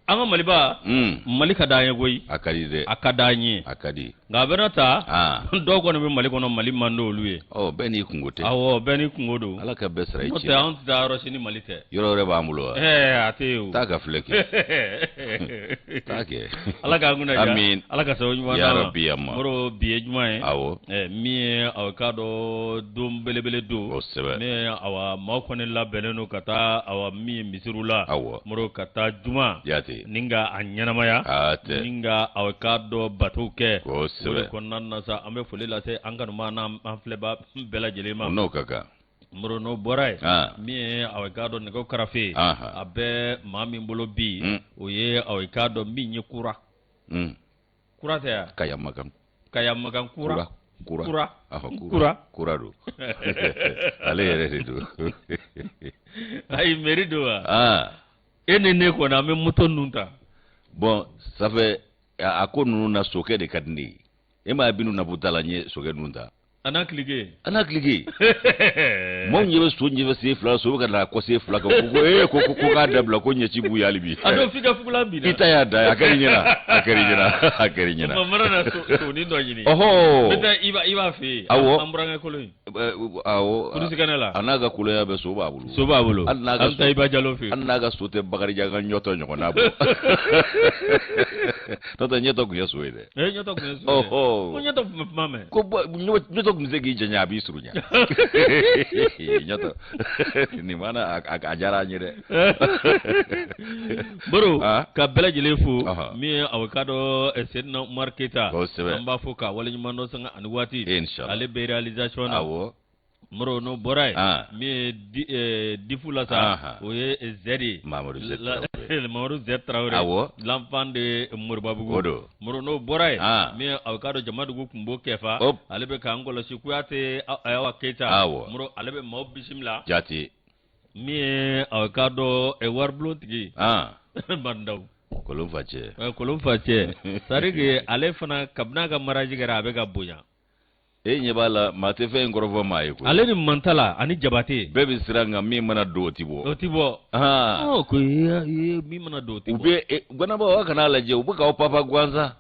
Anga maliba malika danye goyi akadi akadanye akadi ngaberata do ko no mali kono mali mando luye beni kungote beni kungodo ala ka besra ichi no ta da rosini malite yoro re bamulo ateu taka fleke take ala ka nguna ja amin ala ka so nyuma ya rabbi amma moro biye juma awo mi awkado dum belebele do me awa makone la beleno kata awa mi misirula moro kata juma yati ninga anyanamaya ninga awkado batuke ko nanna sa ambe fulila se anganu mana amfleba bela jelema no kaka moro no boray mi awkado ne ko karafe abe mami mbolo bi oye awkado mi nyikura kura te kayamagan kura do ale yere do ay merido ene ko na me muton nunta bon ça fait akonu na soke de kadni e ma binu na butala nye soke nunta anaklige mon yebe so nyebe se fla so ka la ko se fla ko ko ka dabla ko nyechi bu yalibi ado figa fugula bi na itaya da akari nyina mamara na so ni do nyini beta iba fe ambranga koloi kudusi kanala anaga kule ya be so babulu anta iba jalo fe anaga so te bagari jaga nyoto nyoko na bo toto nyoto ku yeso ide nyoto ku yeso ko nyoto mame ko nyoto ku mzegi janya bi surunya nyoto ni mana ajara nyire bro ka bela jile fu mi avocado esenna marketa amba foka wala nyumano sanga anwati ale be realisation awo moro no boray mi difula sa oye zedi Mamadou Z Traoré l'enfant de Mourbabugo moro no boray mi avocado jamadu go kumbo kefa alebe ka angola sikuyate ayawa keta moro alebe maw bisimla jati mi avocado warblo tigi bandaw kolon face sarige ale fana kabna ga maraji gara abe ga bunya nyebala mate fe ngorovo mai ko ale ni mantala ani jabate bebe siranga mi mana do tibo ko mi mana do tibo ube gwana ba wa kana laje ubu ka papa gwanza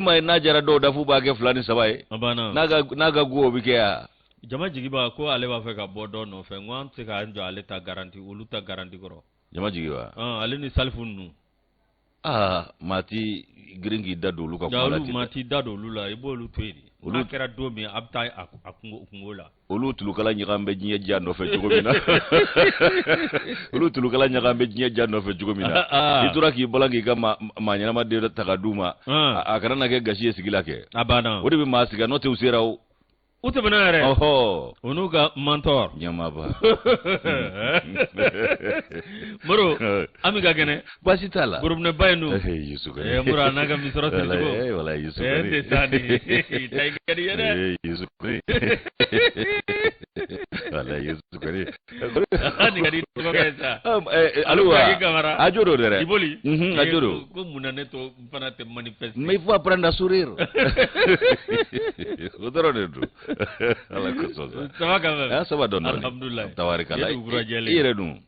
mai najara do dafu ba ke fulani sabai abana naga go bike ya jama jigiba ko ale ba fe ka bodo no fe ngwanti ka njo ale ta garanti uluta garanti koro jama jigiba ale ni salfunu mati gringi dado luka ko la mati dado lula ibolu twedi ulu kera do mi abta akungola ulu tulukala nyigambe nyiye jando fe jugomina ulu tulukala nyigambe nyiye jando fe jugomina itura ki bolangi kama manyana madde takaduma akana nake gashi sigila ke abana odi bi masiga note usirao ute benare onuga mentor nyamaba moro amiga gene basitala burubne baynu yusukari mura naga misra sirgo wala yusukari tesani taigari yana yusukari wala yusukari ani gadi to kaisa alwa ajoro dere iboli ajoro ko munane to fanate manifeste mais il faut apprendre à sourire odoro dedu ala ko soza sawa don alhamdulillah tawarikala ire dum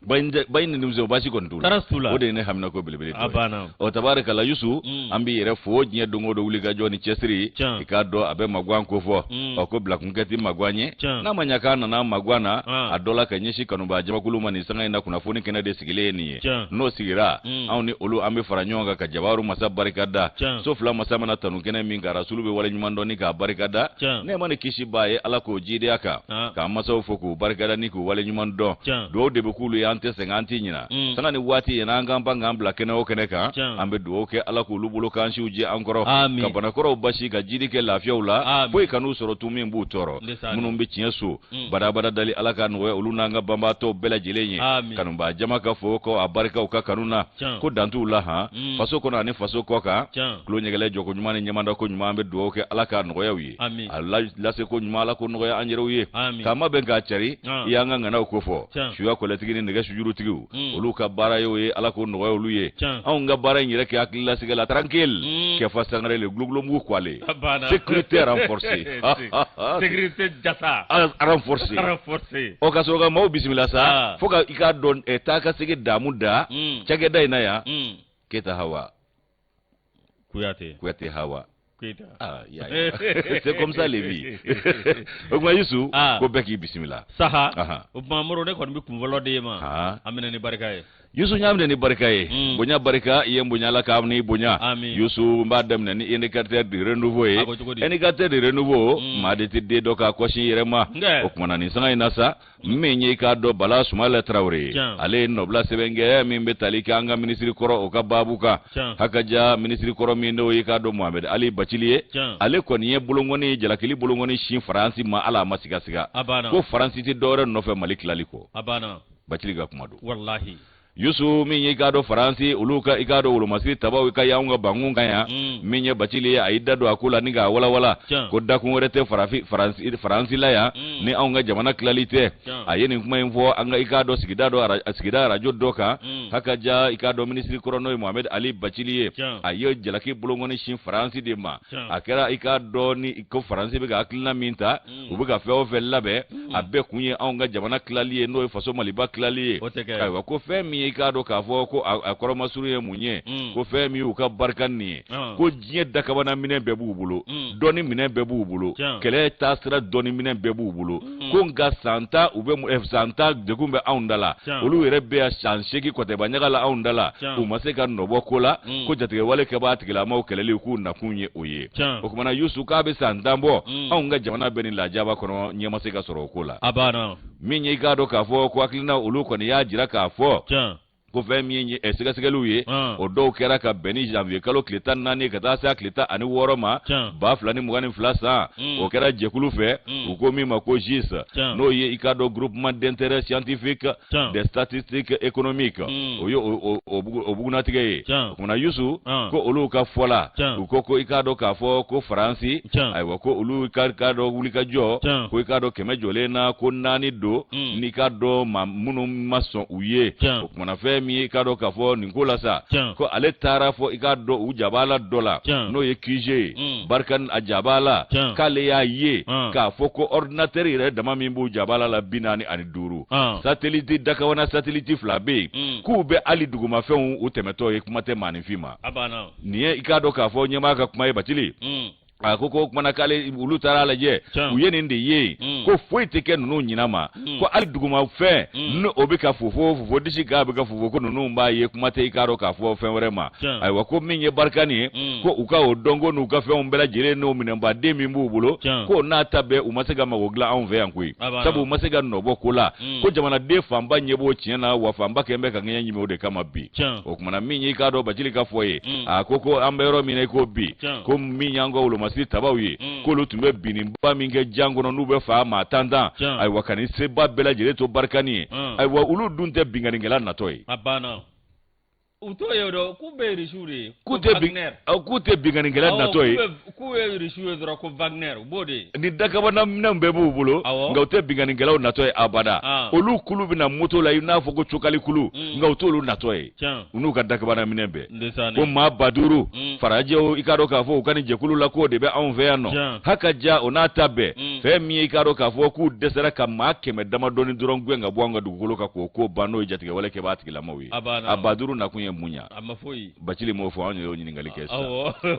bayinde nim zo basi kon tula ode ne hamna ko bilbili abana o tabarikala yusu ambi ire fo nye dungo do wuliga joni chesri ikado abe magwan ko fo o ko black ngati magwanye na manyaka na magwana adola kanyeshi kanu ba jama kuluma ni sanga ina kuna foni kena de sigile ni no sigira awni olu ambe faranyonga ka jabaru masa barikada so fla masa mana tanu kena minga rasulube wala nyumando ni ka barikada ne mane kishi baye ala ko jide aka ka masa foku barikada ni ko wala nyumando do de bukulu ya ante senganti nyina sanga ni wati ina ngamba ngambla kena o kene ka ambe do ke ala ko lubulo kan shi uje ankoro ka bana koro bashi ka jidi ke lafiya ula boy kanu soro tumi mbu toro munum be cieso bada dali ala kan wo ulu nanga bamba to bela jilenye kanu ba jama ka fo ko abarika o ka kanuna ko dantu la ha faso ko na ni faso ko ka klo nyegele joko nyuma ni nyamanda ko nyuma be do ke ala kan no yawi Allah la se ko nyuma ala ko no ya anjero wi kama be ga chari ya nga ngana ko fo shuwa ko letigi ni ga shujuru tigu ulu ka bara yo ye ala ko no ulu ye on nga bara nyire ke akilla sigala tranquille ke fa sangare le gluglo mu kwale sécurité renforcée sécurité jasa renforcée o ka so ga mo bismillah sa foka ika don eta ka sigi damuda chage dai na ya Keita Hawa. Kouyaté Hawa. Ah, c'est comme ça les vies. Okuma Yusu, ko beki bismillah. Saha. Okuma moro ne kon bi kumvolo de ma. Amina ni barka Yusu nyamne ni barka ye. Bonya barka ye bonya la kam ni bonya. Yusu mbadam ne ni indicateur de renouveau ye. Indicateur de renouveau ma de tidde doka ko shi yerema. Okuma ni sanga inasa menye ka do bala Sumala Traoré. Ale nobla sebenge min betali kanga ministre koro oka babuka. Hakaja ministre koro min do ka do Mohamed Ali Bachiliye. Ale koni ye bulongoni jalakili bulongoni shin France ma ala masiga siga. Ko France ti dore no fe Malik laliko. Bachili ga kumado. Wallahi. Yusu minye ikado Faransi uluka ikado ulumasiri tabawi kaya unga bangunga ya minye Bachili aida do akula niga wala koda kumurete Faransi la ya ni aunga jamana klalite ayeni kuma info anga ikado sigida rajo doka hakaja ikado ministri korono Mohamed Ali Bachili ayo jalaki bulongoni shin Faransi dema akera ikado ni iko Faransi bega akilina minta ubuga feo labe abe kunye aunga jamana klaliye no faso maliba klaliye aywa ko femi ikado ka fo ko akoro masuru ye munye ko femi u ka barkanni ko jiye dakabana minen bebu bulu doni minen bebu bulu kele tasra doni minen bebu bulu ko nga santa ube mu santa de kumbe aundala ulu yere be a change ki kote banyaga la aundala u maseka nobo kola ko jatege wale ke ba tigila ma kelele ku na kunye oye o kuma na Yusu ka be sandambo aunga jamana benin la jaba kono nyema seka soro kola abana minye ikado ka fo ko aklina ulu ko ni ya jira ka fo ko femi sigaluye o do kera ka beni janvier kalo kleta nani kata sa kleta ani woroma ba flani mugani flasa o kera jekulu fe o ko mi mako jis no ye ikado groupement d'intérêt scientifique des statistiques économiques o yo o buguna tige kuna Yusu ko olu ka fola ko ikado ka fo ko France ay wa ko olu ikado wulika jo ko ikado kemejo na ko nani do ni kado munu mason uye kuna fe mi ikado ka fo ninkola sa ko ale tara fo ikado ujabala dola no ye kije barkan ajabala kale ya ye ka fo ko ordinateur ire dama min bu jabala la binani ani duru satellite dakawana satellite flabe ku be ali duguma fe u temeto ye kuma te manifima abana niye ikado ka fo nyema ka kuma ye Bachili koko mana kale ulu tara laje uyeni ndi ye ko foi teke nunu nyinama ko ali duguma fe no obika fofo dishi ka bika fofo ko nunu mba ye kuma te ikaro ka fo fe werema ay wa ko minye barkani ko uka odongo nu ka fe ombela jere no minemba de mimbu bulo ko na tabe umasega magogla anve yankui sabu umasega no bokola ko jamana de famba nyebo chiena wa famba kembe ka ngenya nyime ode kama bi o kuma na minye ikado Bachili ka foye akoko ambero mine ko bi ko minyango ulo masiri tabawi ko lo tumbe binimba minge jangono nube fa ma tanda ay wakani seba bela jere to barkani ay wa ulu dunte bingani ngela natoy abana utoyo do kube rishuri kute bingani ngela natoy kube rishuri dro ko Wagner bode ni daga bana nambe bubulo ngawte bingani ngela natoy abada olu kulu bina moto la ina foko chokali kulu ngawto lu natoy unu ka daga bana minembe ko ma baduru faraje o ikado ka fo kani je kulu la ko de be anve no haka ja onata be fe mi ikado ka fo ku desera ka ma keme dama doni duron gwenga bwanga dugolo ka ko bano ijatike wala ke batiki la mawi abaduru na kunye munya amafoi Bachili mo fo anyo nyini ngali kesa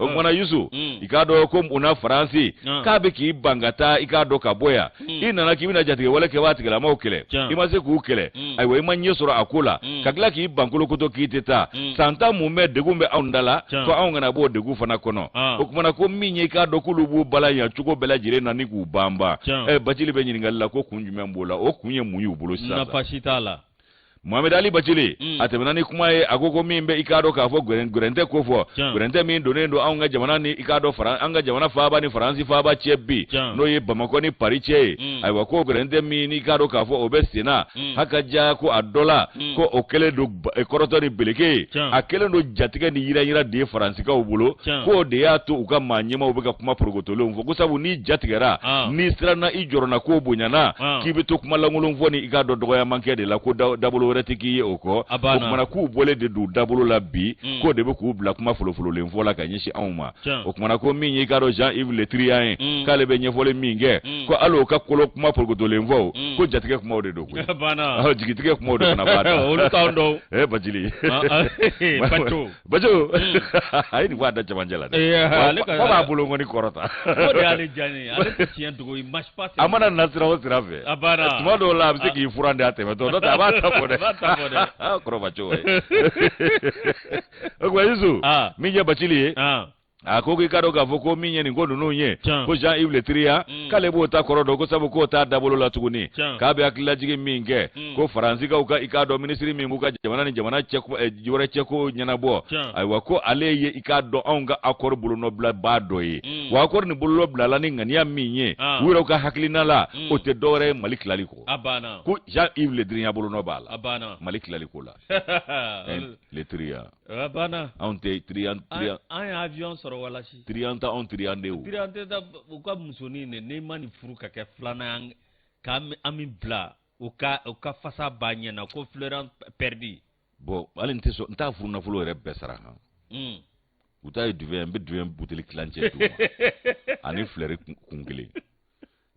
o mwana Yusu ikado ko una France ka be ki bangata ikado ka boya ina na kimina jatike wala ke batiki la mawkele imase ku ukele ay we manye soro akula kagla ki bankulo kuto kiteta santa mume de gumbe aundala ko aunga na bo de gu fana kono o kuma ko minye ikado kulubu bala ya chuko bela jire na ni ku bamba Bachili be nyini ngali la ko kunjume mbola o kunye muyu bulo sasa na pashitala Mohamed Ali Bachili atemenani kuma ye agogo mimbe ikado ka fo gurente ko fo gurente min donendo anga jamana ni ikado anga jamana faba ni France faba chebi no ye Bamako ni Paris che ay wa ko gurente min ikado ka fo obesina haka ja ko adola ko okele do ekoroto ni beleke akele no jatike ni yira de France ka obulo ko de ya to uka manyema obeka kuma progotolo mfo ko sabu ni jatigera ni strana ijoro na ko bunyana kibe to kuma langolo mfo ni ikado dogo ya manke de la ko dabolo wɛrɛ tɛ k'i ye o kɔ o kumana k'u bɔlen de don dabolo la bi k'o de bɛ k'u bila kuma folofololen fɔ la ka ɲɛsin anw ma o kumana ko min y'i ka dɔn Jean-Yves Le Drian ye k'ale bɛ ɲɛfɔli min kɛ ko hali o ka kolo kuma porokotolen fɔ ko jatigɛ kumaw de don koyi jigitigɛ kumaw de fana b'a da olu t'anw dɔn Bajili Bajo a ye nin fɔ a da cɛmancɛ la dɛ ko b'a bolo nkɔni kɔrɔta o de y'ale diya ne ye ale tɛ tiɲɛ dogo i marche pas a mana na sira o sira fɛ tuma dɔw la a bɛ se k'i furan de a tɛmɛtɔ n'o tɛ a b'a ta fɔ dɛ kɔrɔbacɛ ye o kuma Yusu min ye Bacili ye a ko k'i ka dɔn k'a fɔ ko min ye nin ko ninnu ye ko Jean-Yves Le Drian k'ale b'o ta kɔrɔ dɔn ko sabu k'o t'a dabolo la tuguni k'a bɛ hakililajigin min kɛ ko Faransiikaw ka i k'a dɔn minisiri min b'u ka jamana ni jamana wɛrɛ cɛko ɲɛnabɔ ayiwa ko ale ye i k'a dɔn anw ka accord bolonɔbilabaa dɔ ye wa accord nin bolonɔbilala ni ŋaniya min ye u yɛrɛw ka hakilina la o tɛ dɔwɛrɛ ye Mali tilali kɔ ko Jean-Yves Le Drian bolonɔ b'a la Mali tilali ko la Le Drian anw tɛ Drian an ye avion sɔrɔ walasi Drian ta anw Drian de o Drian tɛ da u ka musonin ne ma nin furu ka kɛ filanan k'an min bila u ka fasa ba ɲɛna ko Florent Perdi bon hali n t'a furu nafolo yɛrɛ bɛɛ sara han u ta ye duwɛn n bɛ duwɛn buteli kilancɛ d'u ma ani fleur kun kelen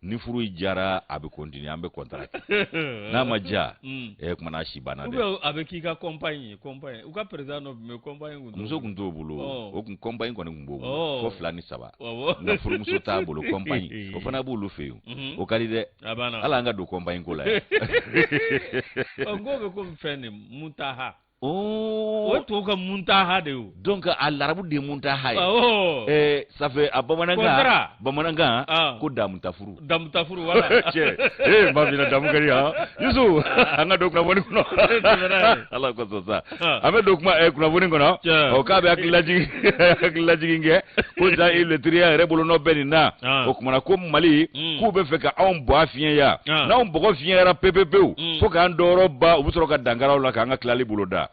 ni furu jara a bɛ continuer an bɛ contrat n'a ma ja kumana si banna dɛ a bɛ k'i ka compagne u ka président dɔ tun bɛ compagne kun muso kun t'o bolo o kun compagne kɔni kun b'o bolo ko 2 ni 3 nka furumuso t'a bolo compagne o fana b'olu fɛ yen o ka di dɛ hali an ka don compagne ko la yan n ko bɛ ko fɛn de Muntaha o to ka Muntaha de o donc a larabu de Muntaha ye ça fait a bamanankan ko damutafuru wala cɛ ma bina damu kari ha Yusu an ka don kunnafoni kɔnɔ ala ko sɔn sa an bɛ don kunnafoni kɔnɔ o k'a bɛ hakililajigin kɛ ko Jean-Yves Le Drian yɛrɛ bolonɔ bɛ nin na o kumana ko Mali k'u bɛ fɛ ka anw bɔ a fiɲɛ yan n'anw bɔgɔ fiɲɛyara pepepewu fo k'an dɔyɔrɔ ba u bɛ sɔrɔ ka dankaraw la k'an ka tilali bolo da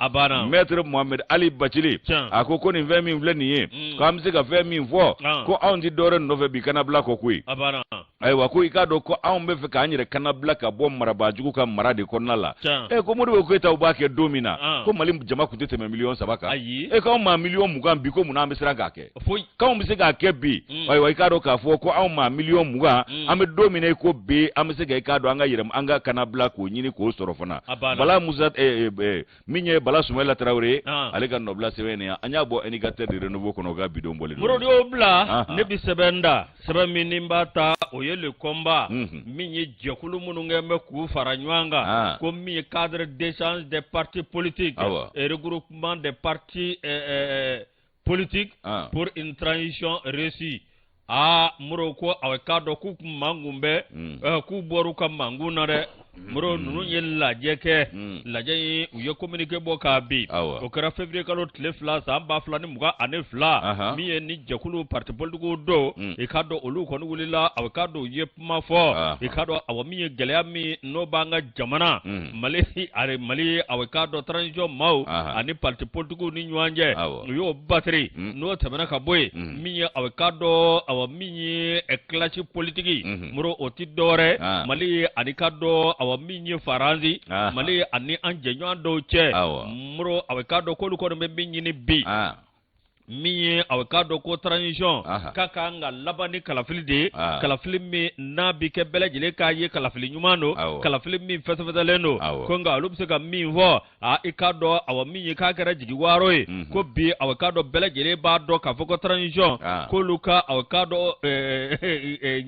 Maître Mohamed Ali Bacili a ko nin fɛn min filɛ nin ye k'an bɛ se ka fɛn min fɔ ko anw tɛ dɔwɛrɛ nɔfɛ bi kanabila kɔ koyi ayiwa ko i k'a dɔn ko anw bɛ fɛ k'an yɛrɛ kanabila ka bɔ marabaajugu ka mara de kɔnɔna la ko Modibo Keyita b'a kɛ don min na ko Mali jama tun tɛ tɛmɛ 3 kan k'anw maa 20 bi ko mun an bɛ siran k'a kɛ k'anw bɛ se k'a kɛ bi ayiwa i k'a dɔn k'a fɔ ko anw maa 20 an bɛ don min na i ko bi an bɛ se ka i k'a dɔn an ka yɛrɛ an ka kanabila k'o ɲini k'o sɔrɔ fana Bala Musa min ye Bala Soumaïla Traoré ale ka nɔbila sɛbɛn nin an y'a bɔ indicateur de renouveau kɔnɔ o ka bidon bɔlen Moro y'o bila ne bɛ sɛbɛn da sɛbɛn min ni b'a ta o ye le combat min ye jɛkulu minnu kɛ bɛ k'u fara ɲɔgɔn kan ko min ye cadre d'échange des partis politiques et regroupement des partis politiques pour une transition réussie Moro ko aw ka dɔn k'u kun mangun bɛ k'u bɔr'u ka mangun na dɛ Moro ninnu ye lajɛ kɛ lajɛ ye u ye communiqué bɔ k'a bin o kɛra février kalo tile 2 san 2022 min ye ni jɛkulu parti politique do i ka dɔn olu kɔni wulila aw ka dɔn u ye kuma fɔ i ka dɔn aw min ye gɛlɛya min n'o b'an ka jamana Mali aw ka dɔn transition maaw ani parti politique ni ɲɔgɔn cɛ u y'o batterie n'o tɛmɛna ka bɔ yen min ye aw ka dɔn aw min ye classe politique Moro o ti dɔwɛrɛ Mali ani ka dɔn awa min ye Faransi Mali ani an jɛɲɔgɔn dɔw cɛ Moro aw ka dɔn k'olu kɔni bɛ min ɲini bi min ye aw ka dɔn ko transition k'a kan ka laban ni kalafili de ye kalafili min n'a bi kɛ bɛɛ lajɛlen k'a ye kalafili ɲuman don kalafili min fɛsɛfɛsɛlen don ko nka olu bɛ se ka min fɔ i k'a dɔn awa min ye k'a kɛra jigiwaaro ye ko bi aw k'a dɔn bɛɛ lajɛlen b'a dɔn k'a fɔ ko transition k'olu ka aw k'a dɔn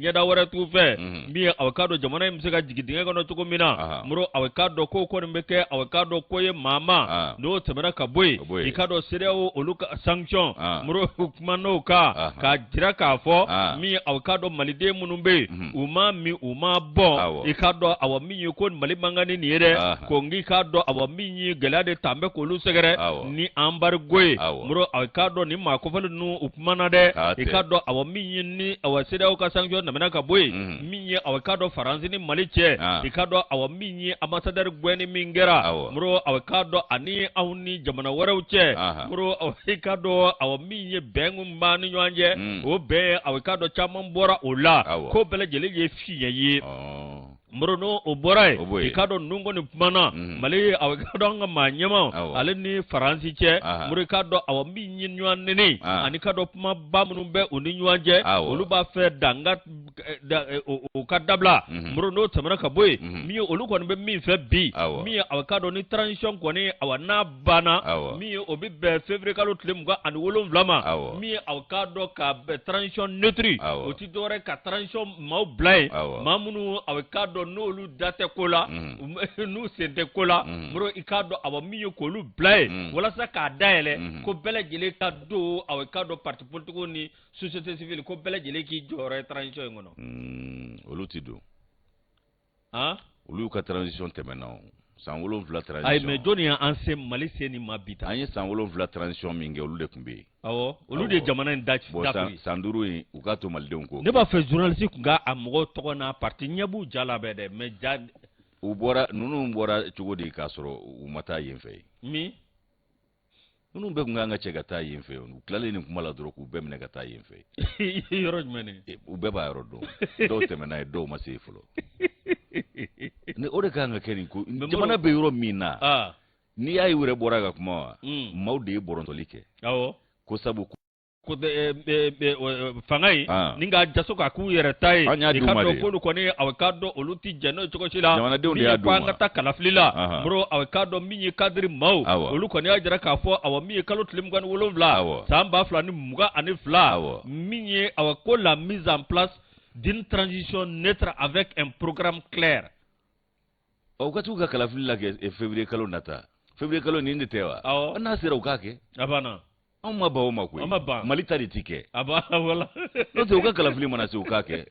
ɲɛda wɛrɛ t'u fɛ min ye aw k'a dɔn jamana in bɛ se ka jigin dingɛ kɔnɔ cogo min na Moro aw k'a dɔn ko kɔni bɛ kɛ aw k'a dɔn ko ye maa ma n'o tɛmɛna ka bɔ yen i k'a dɔn CEDEAO olu ka sanction Moro kuma n'o ka jira k'a fɔ min aw k'a dɔn maliden minnu bɛ yen u ma min u ma bɔ i k'a dɔn aw min ye ko Mali man kan ni nin ye dɛ ko ngi k'a dɔn aw min ye gɛlɛya de ta an bɛ k'olu sɛgɛrɛ ni embargo ye Moro aw k'a dɔn ni maa kofɔli ninnu u kuma na dɛ i k'a dɔn aw min ye ni aw CEDEAO ka sanction tɛmɛna ka bɔ yen min ye aw k'a dɔn Faransi ni Mali cɛ i k'a dɔn aw min ye ambassadeur gɛnni min kɛra Moro aw k'a dɔn ani aw ni jamana wɛrɛw cɛ Moro aw i k'a dɔn aw min ye bɛn kun b'an ni ɲɔgɔn cɛ o bɛn aw k'a dɔn caman bɔra o la ko bɛɛ lajɛlen ye fiɲɛ ye morono o boray ikado nungo ni mana mali awikado nga manyama ale ni faransi che moro ikado awambi nyinwan nini ani kado puma bamunu be oni nyanje oluba fe danga o kadabla morono tamara kaboy mi oluko be mi fe bi mi awikado ni transition ko ni awana bana mi obi be février kalo tlemga ani wolon vlama mi awikado ka be transition neutre o ti dore ka transition mau blay mamunu awikado no lu date kola nu sente kola moro ikado awamiyo ko lu blay wala sa ka daele ko bele jele ka do awikado parti politiko ni société civile ko bele jele ki jore transition ngono olu ti do olu ka transition temena san wolonfila transition ay me joni an se mali seni mabita anye san wolonfila transition minge olu de kumbe olu de jamana ndachi san duru yi u ka to malidenw ko ne ba fe journaliste kunga amogo togo na parti nyabu jala be de me ja u bora nunu bora cogo di ka soro u mata yen fe mi nunu be kunga nga chega ta yen fe u klale ni kumala doro ku be mene ka ta yen fe yoro jmene u be ba yoro do temena do ma se fulo ne ore ka nga keni ko jamana be yoro mina ni yayi wure bora ga kuma mawde borontolike ko sabu ko fangai ninga jaso ka ku yere tai ikado ko ko ni awakado oluti jeno choko chila ni kwanga ta kalaflila bro awakado minyi kadri mau olu ko ni ajara ka fo awami kalo tlimgan wolonvla samba flani muga ani fla minyi awako la mise en place d'une transition neutre avec un programme clair awakatu ka kalaflila ke février kalo nata février kalo ni ndetewa ana sira ukake abana amma ba o makwe malita de tike wala no te uka kala filima na se ukake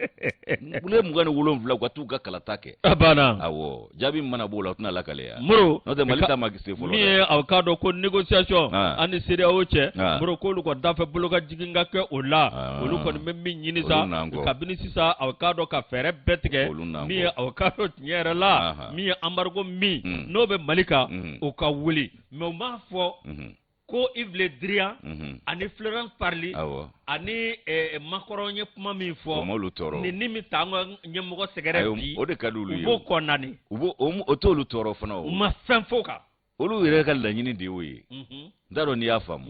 bule mugani wolon vla kwa tuka kala take abana awo jabi mana bola tuna la kale ya muro no te malita magise folo mi avocado ko négociation ani sere oche muro ko lu ko dafa buluga jiginga ke ola olu ko memmi nyini sa kabini sisa avocado ka fere betike mi avocado tinyere la mi embargo mi no be malika o ka wuli me ma fo ko Yves Le Drian ani Florence Parly ani Macron kuma min fo ni nimi tango nyemogo segere bi o de kadulu yo ubo konani ubo o tolu toro fana o ma fen foka olu yere kal la nyini de woyi ndaro ni yafamu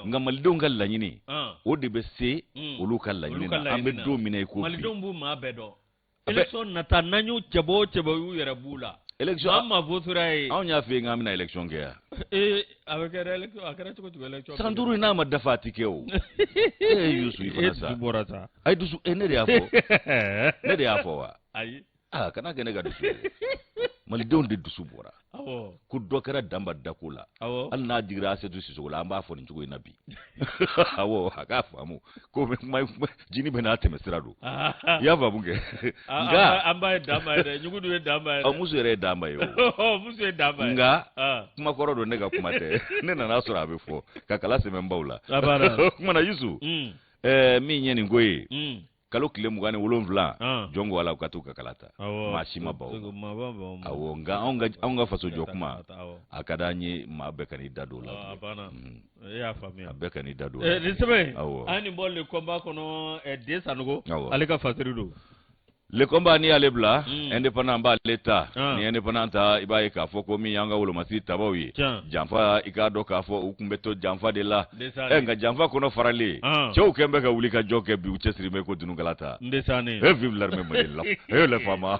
nga malidon kal la nyini o de be se olu kal la nyini ambe do mina ko malidon bu ma bedo election nata nanyu chebo yu yere bula election amma voturai on ya fe ngamina election ke ya avec election akara choko election sanduru ina ma dafati ke o yusu ifana sa borata ay dusu ne de afo wa ay kana gene ga dusu mali don de dusu bora ku dokara damba dakula an na digra se dusu so la amba fo ni chugo inabi aka famu ko jini bena teme sirado ya va bunge nga amba damba de nyugudu damba de musu re damba yo musu damba nga kuma korodo ne ga kuma te ne na nasura be fo kakala se membaula kuma na yusu mi nyeni ngoyi kalo kile mugane wolonvla jongo wala ukatuka kalata mashima bawo awo nga faso jokuma akadanye mabeka ni dadola abana ya famia abeka ni dadola niseme ani bolle komba kono desanugo aleka fasirido le combat ni alebla indépendant ba l'état ni indépendant ibaye ka foko mi yanga wolo masi tabawi jamfa ikado ka fo ukumbeto jamfa de la nga jamfa kono farale chow kembe ka wulika joke bi uchesri me ko dunu galata ndesane vive l'armée modèle le fama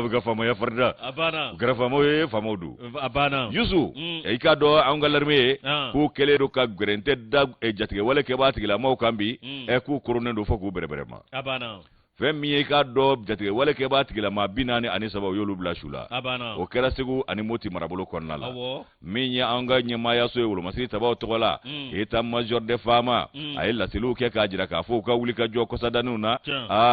ga fama ya farda abana gra fama e famodu abana yusu ikado anga l'armée ko kele do ka grente da e jatige wala ke ba tigila mo kambi e ku korone do foko bereberema abana fem mi ka do jatige wala ke ba tigila ma binani ani sababu yolu bla shula abana o kera segu ani moti marabolo konna la mi nya anga nyama ya so yolu masi tabaw togola eta major de fama ay la selu ke ka jira ka fo ka wuli ka jo ko sadanuna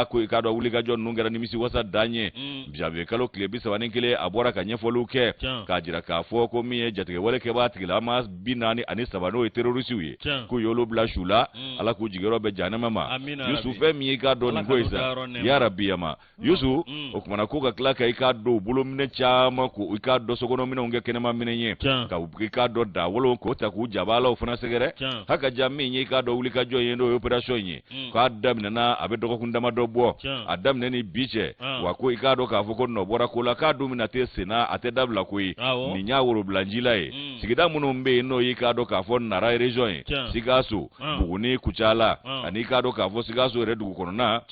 ko ka do wuli ka jo nungera ni misi wasa danye biabe kalo klebi sawani kele abora ka nyefolu ke ka jira ka fo ko mi jatige wala ke ba tigila ma binani ani sabano e terroriste wi ko yolu bla shula ala ku jigero be janama ma yusuf mi ka do ngoisa ya rabbi yama yusu o kuma na ko ka kila ka ika do bolo mine chama ko ika do sogono mine unge kenema mine nye ka ika do da wolo ko ta ku jabala o fana segere haka jammi nye ika do wuli ka jo yendo operation nye ka adam na abe do ko ndama do bo adam ne ni biche wa ko ika do ka foko no bora ko la ka do mina te sena ate dabla ko ni nya woro blanjila sigida muno mbe no ika do ka fo na ra region sigaso buguni kuchala ani ka do ka fo sigaso redu ko na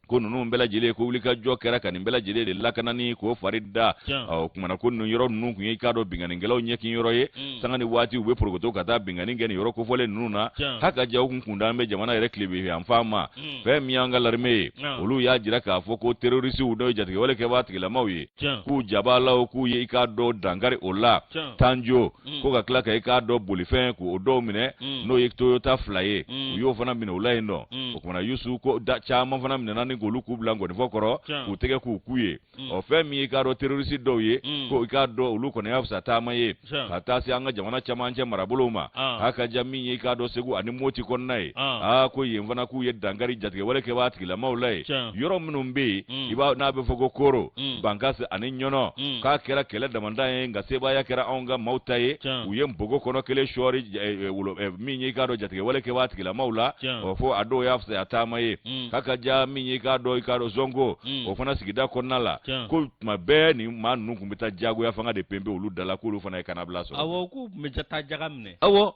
ko nunu mbela jile ko wuli ka jo kera kan mbela jile de lakanani ko farida o kuma na ko nu yoro nunu kun yi ka do bingani ngelo nyekin yoro ye sangani wati ube progoto kata bingani ngeni yoro ko fole nunu na haka ja kun kunda mbe jamana yere klibi ya mfama fe miyanga larme olu ya jira ka fo ko terrorist udo jati wale ke bat kila mawi ku jabala o ku yi ka do dangare ola tanjo ko ka kla ka ka do bolifen ku odo mine no yek Toyota Flyer yo fana mine ola no o kuma na yusu ko da chama fana mine nani golu ku blango ni fokoro utege ku kuye o fe mi ka do terrorist do ye ko ka do ulu ko ne afsa tama ye kata si anga jamana chamanje marabuluma haka jami ye ka do segu ani moti kon nai ko ye mvana ku ye dangari jatke wale ke wat kila maulai yoro munumbe iba na be fogo koro bankas ani nyono ka kera kele damanda ye nga seba ya kera onga mautaye uye mbogo kono kele shori mi ye ka do jatke wale ke wat kila maula o fo ado ya afsa tama ye haka jami ye ka do zongo o fana sigida konnala ko mabe ni manu kumbita jago ya fanga de pembe ulu dala ko ulu fana kana blaso awo ku mejata jagamne awo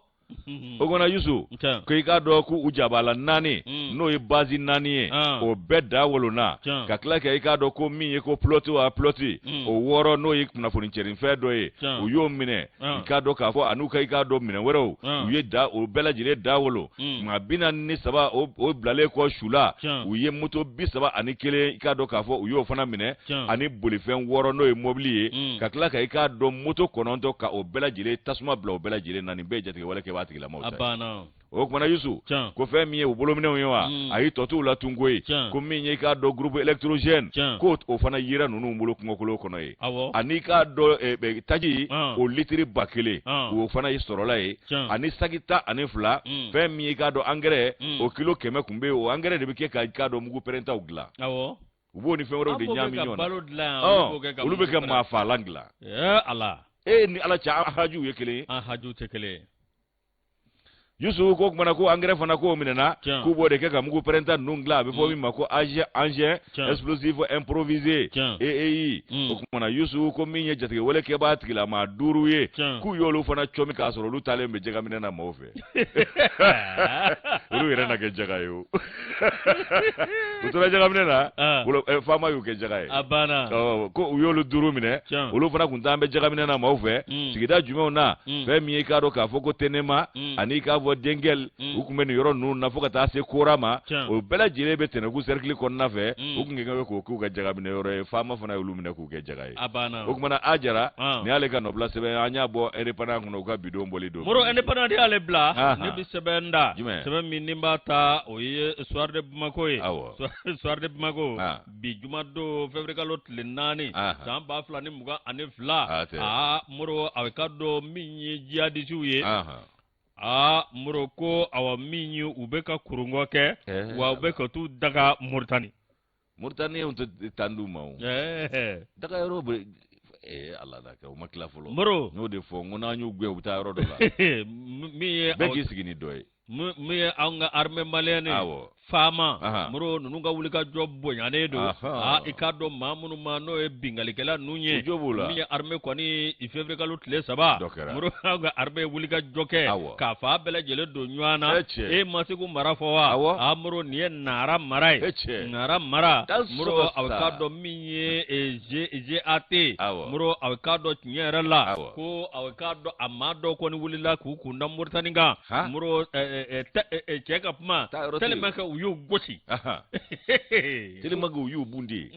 ogona yusu ko ika do ku ujabala nani no e bazi nani o beda wolona ka kla ka ika do ko mi ko ploti wa ploti o woro no e na foni cherin fe do e o yo mine ika do ka fo anuka ika do mine wero o ye da o bela jire da wolo ma bina ni saba o blale ko shula o ye moto bi saba ani kele ika do ka fo o yo fana mine ani bolifen woro no e mobilier ka kla ka ika do moto kononto ka o bela jire tasuma bla o bela jire nani be jate wala ke abana o kuma na yusu ko fe mi e bolo mine wa ayi totu la tungoyi ko mi ye ka do groupe électrogène ko o fana yira nunu mbolo ko kono ye ani ka do taji o litri bakele o fana yisorola ye ani sagita ani fla fe mi ye ka do engrais o kilo keme kumbe o engrais de be ke ka do mugu perenta ogla ubo ni fe woro de nyami nyona ulu be ke ma fa langla ala ni ala cha haju yekele haju tekele yusu ko kuma ko engrais fana ko minena ku bode ke ka mugu perenta nungla be fo mi mako engin explosif improvisé ko kuma yusu ko minye jatke wala ke ba tigila ma duruye ku yolo fana chomi ka soro lu tale be jega minena ma ofe ulu ira na ke jega yo utura jega minena ulo fama yu ke jega e abana ko yolo duru mine ulu fana kun tambe jega minena ma ofe sigida jume na be mi ka do ka foko tenema ani ka dengel ukumeni yoro nu na foka ta se korama o bela jile be tenagu cercle kon na fe ukunge ko ku ga jaga bine yoro fama fana ulumine ku ga jaga abana ukumana ajara ni ale ka no place be anya bo independant no ga bido mboli do moro independant ale bla ne bi sebenda sebe minimba ta o ye soir de Bamako ye soir de Bamako bi juma do février lot le nani samba fla ni muga ane fla moro awekado minyi jiadiju ye muroko awa minyu ubeka kurungoke wa ubeka tu daga Mauritanie on te tandu maw daga yoro Allah da ka o makla folo moro no de fo ngona nyu gwe uta yoro do la mi beki sigini doy mi anga armée malienne fama muro nunga wulika job bonyane do ikado mamunu mano e bingalikela nunye mi armée kwani ifevre lot le saba muro anga armée wulika joke ka fa bele jele do nywana e masiku marafowa muro nie nara marai nara mara muro awkado minye je ate muro awkado nyera la ko awkado amado kwani wulila ku kunda Mauritania muro check up ma telemaka uyu gosi telemaka uyu bundi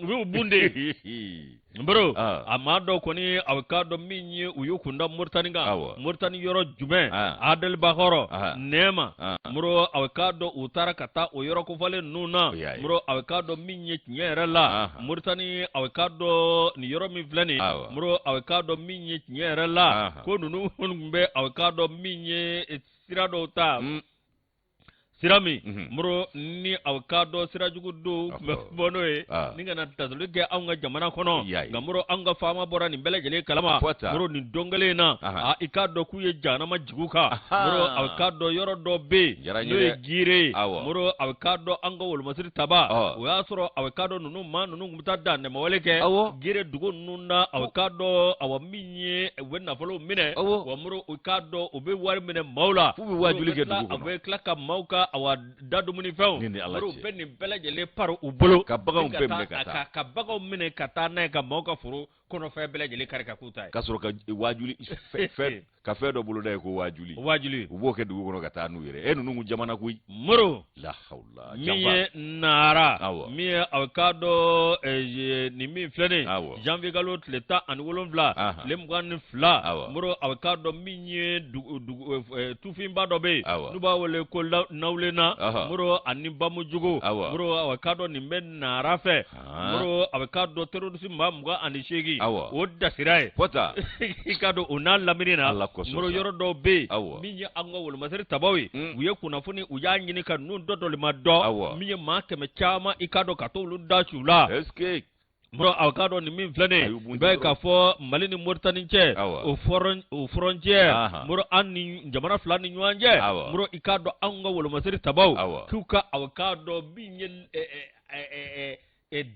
bro amado koni awkado minye uyu kunda Mauritania yoro jume adel bahoro nema muro awkado utara kata uyoro kufale nuna muro awkado minye nyera la Mauritania awkado ni yoro mi vlani muro awkado minye nyera la ko nunu mbe awkado minye sirado ta sirami muro ni awkado sirajugu do bonoe ninga na tazulu ge anga jamana kono ngamuro anga fama bora ni bele jele kalama muro ni dongale na ikado kuye jana majiguka muro awkado yoro do be no gire muro awkado anga wol masiri taba o yasoro awkado nunu ma nunu mutada ne mawleke gire dugo nunna awkado awaminye wenna folo mine wa muro awkado obe war mine mawla fu wajuli ge dugo abe klaka mauka awa dadu muni few muro benni bele jele paru ubolo ka baga umpemne kata ka baga mine kata na ka mauka furu kono fe bele jele karika kutai kasoro ka wajuli fe ka fe do bulu day ko wajuli ubo ke dugo kono kata nu yere enu nungu jamana kuy muro la hawla miye nara miye awkado ni mi flene janvier galot leta an wolonvla lemgan fla muro awkado miye tufimba dobe nuba wole ko nawlena muro anibamu jugo muro awkado ni men nara fe muro awkado terorisi mamga anishegi o dasirai pota ikado onal laminina muro yoro do be miye ango wol masari tabawi wiye kunafuni uyanyini kan nun dodol maddo miye ma keme chama ikado katolu dachula eske muro awkado ni min flane be ka fo malini murtani che o frontier muro anni jamana flani nyanje muro ikado ango wol masari tabaw kuka awkado binye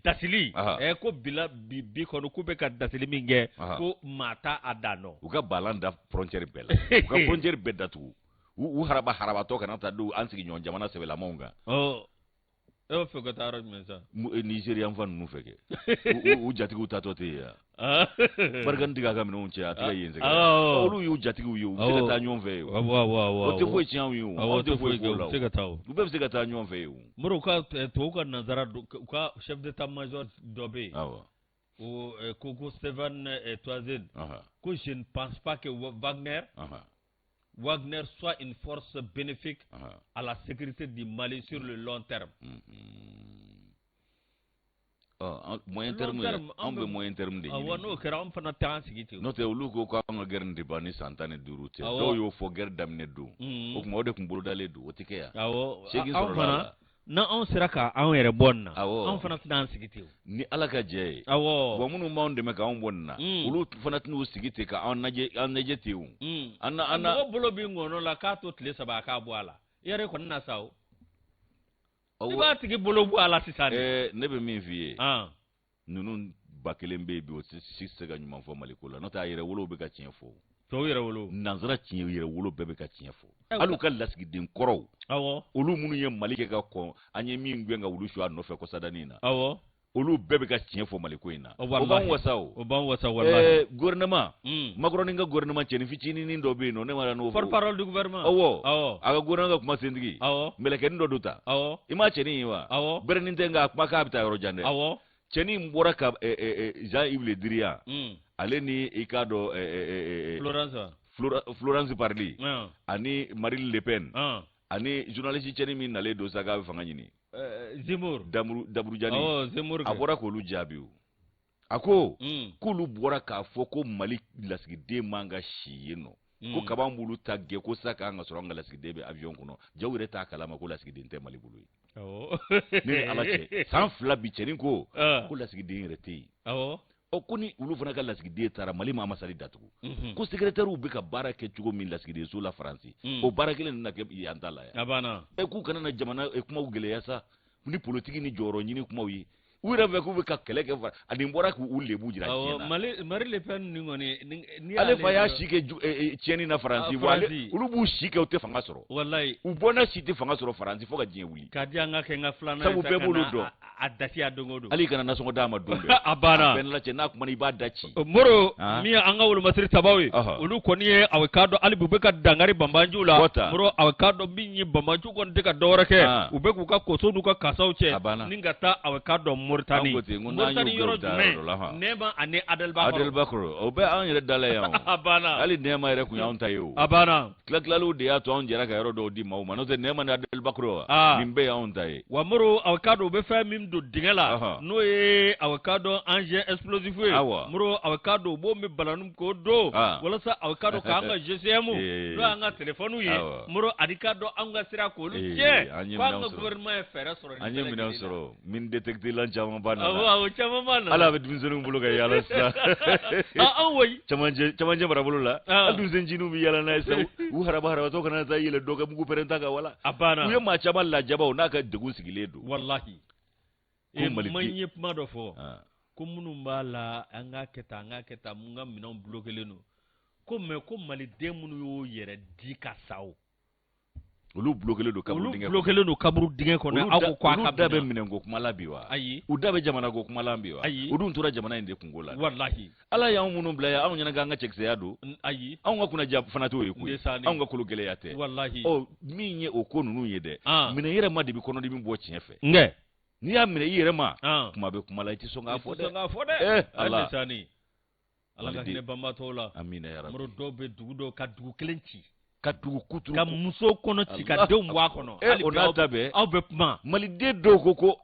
dasili ko bila bi kono kube ka dasili minge ko mata adano uga balanda frontier bela uga frontier bedatu u haraba to kana ta do ansigi nyon jamana sebe la monga e fego taro mensa Nigeria mfan nu fege u jatigu tatote ya bargan diga ga mino unche atiga yenze ga olu yu jatigu yu sega ta nyon ve wa o te foi chian yu o te foi sega taw u be sega ta nyon ve yu muro ka to ka nazara ka chef d'état major dobe ou Coco Steven Toisin que je ne pense pas que Wagner soit une force bénéfique à la sécurité du Mali sur le long terme. Moyen terme, on veut moyen terme de. Non, que on fana temps sigiti. Non, te ulu ko ko nga guerre ndibani santane durute. Do yo fo guerre damne do. O ko mode kumbulu dale do otike ya. Shegi soro na on siraka an yere bonna an fana tan sigiti ni alaka je bo munu maunde me ka on bonna ulu fana tnu sigiti ka an naje tiwu anna bolo bi ngono la ka to tle saba ka boala yere ko na sawo ba tigi bolo bu ala sisane ne be min vie nunu bakelembe bi o sisse ga nyuma fo maliko la nota yere wolo be ka cien fo to yere wolo nanzara cien yere wolo bebe ka cien fo alu ka lasigi den koro olu munu ye malike ka ko anye mi ngwenga wulu sho no fe ko sadanina olu bebe ka cien fo maliko ina o ban wasa wallahi gouvernement magroni nga gouvernement ceni ficini ni ndo be no ne mara no for parole du gouvernement aga gouvernement kuma sendigi meleke ndo duta ima ceni wa berni ndenga kuma ka bita yoro jande ceni mbora ka Jean Yves Le Drian ale ni ikado Florence Parly ani Marine Le Pen ani journaliste ceni min nale do saga fanga nyini Zemmour Daburu Jani Zemmour abora ko lu jabiu ako ko lu bora ka foko Mali lasigi de manga shiyeno ko kaban bulu tagge ko saka nga soronga lasigi de be avion kuno jawire ta kalama ko lasigi de te Mali bulu ni alache san fla bi ceni ko lasigi de rete o kuni ulu fana ka lasigi de tara Mali ma masali datugu ko secrétaire u be ka bara ke tugo min lasigi de so la France o bara kelen na ke yantala ya abana ku kana na jamana kuma ugele yasa ni politique ni joro nyini kuma wi wira be ku be ka keleke fa ani mbora ku ulle bu jira kina Marie Le Pen ni ngoni ni ale fa ya shike tieni na France wale ulu bu shike o te fanga soro wallahi u bona site fanga soro France fo ka jien wuli ka dia nga ke nga flana sabu be bulu do adati adongodo ali kana nasongo dama dumbe abana ben la cena kuma ni ba dachi moro mi anga wulu masiri tabawi ulu koniye awkado ali bubeka dangari bambanjula moro awkado binyi bambanju kon de ka dorake ube ku ka koso du ka kasauche ningata awkado Mauritanie yɔrɔ jumɛn Nema ani Adelbakro o bɛ an yɛrɛ dala yan a banna hali Nema yɛrɛ kun y'anw ta ye o a banna tilaliw de y'a to anw jɛra ka yɔrɔ dɔw di maaw ma n'o tɛ Nema ni Adelbakro nin bɛɛ y'anw ta ye wa Moro aw ka dɔn u bɛ fɛn min don dingɛ la n'o ye aw ka dɔn engin explosif ye Moro aw ka dɔn u b'o min ballon ko don walasa aw ka dɔn k'an ka GCM n'o y'an ka téléphone ye Moro ani ka dɔn an ka sira k'olu tiɲɛ k'an ka gouvernement ye fɛɛrɛ sɔrɔ an ye minɛn sɔrɔ min détecté la caman ba na awɔ caman ba na ala bɛ denmisɛnninw bolo ka yaala sisan an woyi camancɛ marabolo la hali denmisɛnnincininw bɛ yaala n'a ye sisan u harabahatɔ kana taa yɛlɛ dɔ ka mugu pɛrɛnta kan wala a banna u ye maa caman lajabaw n'a ka degun sigilen don wallahi man ye kuma dɔ fɔ ko minnu b'a la an k'a kɛ tan mun ka minɛnw bloquelen don ko mais ko maliden minnu y'o yɛrɛ di ka sa o olu bloquelen don kaburu dingɛ kɔnɔ aw ko k'a ka da bɛ minɛn ko kuma la bi wa ayi u da bɛ jamana ko kuma la bi wa ayi u dun tora jamana in de kungo la wallahi ala y'anw minnu bila yan anw ɲɛna k'an ka cɛkisɛya don ayi anw ka kunnaja fana t'o ye koyi anw ka kolo gɛlɛya tɛ wallahi min ye o ko ninnu ye dɛ minɛ yɛrɛ ma de bɛ kɔnɔdimi bɔ tiɲɛ fɛ n'i y'a minɛ i yɛrɛ ma kuma bɛ kuma la i tɛ sɔn k'a fɔ dɛ ala ka hinɛ banbaatɔw la amina yarabi Moro dɔw bɛ dugu dɔw ka dugu kelen ci ka dugu kuturu ka muso kɔnɔ ci ka denw bɔ a kɔnɔ o n'a ta bɛɛ aw bɛ kuma maliden dɔw ko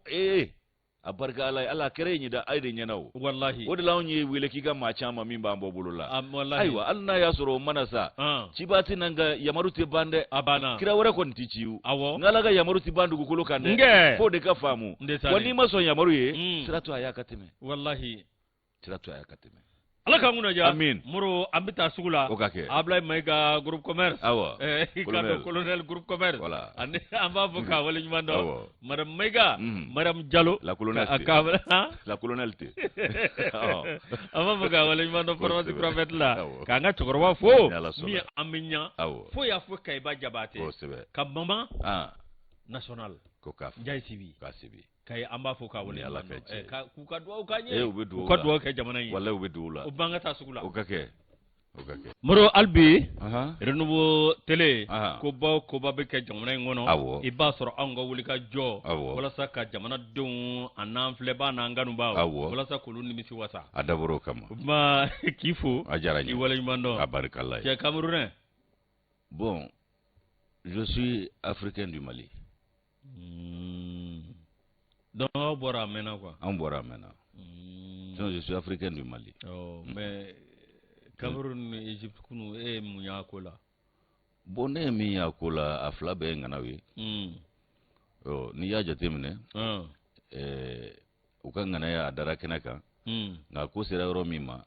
a barika ala ye ala kɛra ɲida a ye de ɲɛna o wallahi o de la anw ye wele k'i ka maa caman min b'an bɔ bolo la ayiwa hali n'a y'a sɔrɔ o mana sa ciba tɛ nan ka yamaru tɛ ban dɛ a banna kira wɛrɛ kɔni tɛ ci awɔ n'ala ka yamaru tɛ ban dugukolo kan dɛ f'o de ka faamu wa n'i ma sɔn yamaru ye sira to a y'a ka tɛmɛ wallahi sira to a y'a ka tɛmɛ ala k'an kunnaja amin Moro an bɛ taa sugu la o ka kɛ Ablaye Mayiga groupe commerce awɔ ka dɔn colonel groupe commerce voilà ani an b'a fɔ k'a wale ɲuman dɔn madame Mayiga madame Diallo la colonelle la colonelle te an b'a fɔ k'a wale ɲuman dɔn pharmacie prophète la k'an ka cɛkɔrɔba fo min an bɛ ɲa fo y'a fɔ Kayiba Jabate ka maman national ko k'a Njaye Sibi k'a Sibi kayi an b'a fɔ k'a wale ala ka jɛ k'u ka dugawu k'an ye u ka dugawu kɛ jamana in ye wallahi u bɛ dugawu la u b'an ka taa sugu la o ka kɛ Moro Albi Renouveau Télé ko baw ko ba bɛ kɛ jamana in kɔnɔ i b'a sɔrɔ anw ka wuli ka jɔ walasa ka jamanadenw a n'an filɛbaa n'an kanubaw walasa k'olu nimisi wasa a dabɔra o kama o tuma k'i fo a diyara n ye k'i wale ɲuman dɔn a barikala ye cɛ Camerounais bon je suis africain du Mali donc aw bɔra a mɛnna quoi an bɔra a mɛnna sinon je suis africain du Mali mais Cameroun ni Egypte kunu e ye mun y'a ko la bon ne ye min y'a ko la a fila bɛɛ ye ŋanaw ye n'i y'a jateminɛ u ka ŋanaya a dara kɛnɛ kan nka ko sera yɔrɔ min ma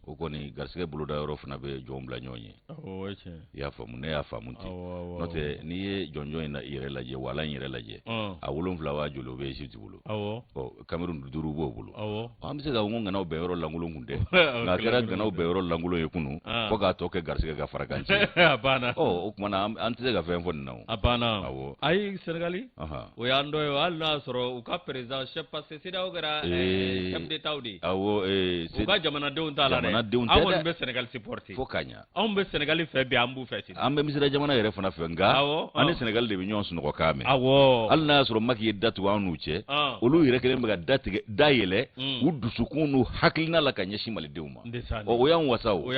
o kɔni garisɛgɛ boloda yɔrɔ fana bɛ jɔnw bila ɲɔgɔn ye i y'a faamu ne y'a faamu ten n'o tɛ n'i ye jɔnjɔn in i yɛrɛ lajɛ wala in yɛrɛ lajɛ a 7 b'a joli o bɛ Egypte bolo Cameroun 5 b'o bolo an bɛ se ka ko ŋanaw bɛɛ yɔrɔ lankolon kun tɛ nka a kɛra ŋanaw bɛɛ yɔrɔ lankolon ye kunun fo k'a tɔ kɛ garisɛgɛ ka fara kan cɛ o kumana an tɛ se ka fɛn fɔ nin na o a banna ayi Senegali o y'an dɔ ye hali n'a y'a sɔrɔ u ka président chef parce que CEDEAO kɛra chef d'état de awɔ u ka jamanadenw t'a la dɛ an kɔni bɛ Senegal supporter fo ka ɲa anw bɛ Senegal fɛ bi an b'u fɛ ten an bɛ Misira jamana yɛrɛ fana fɛ nka an ni Senegal de bɛ ɲɔgɔn sunɔgɔ kan mɛn hali n'a y'a sɔrɔ Macky ye da tugu an n'u cɛ olu yɛrɛ kelen bɛ ka da yɛlɛ u dusukun n'u hakilina la ka ɲɛsin malidenw ma o y'an wasa o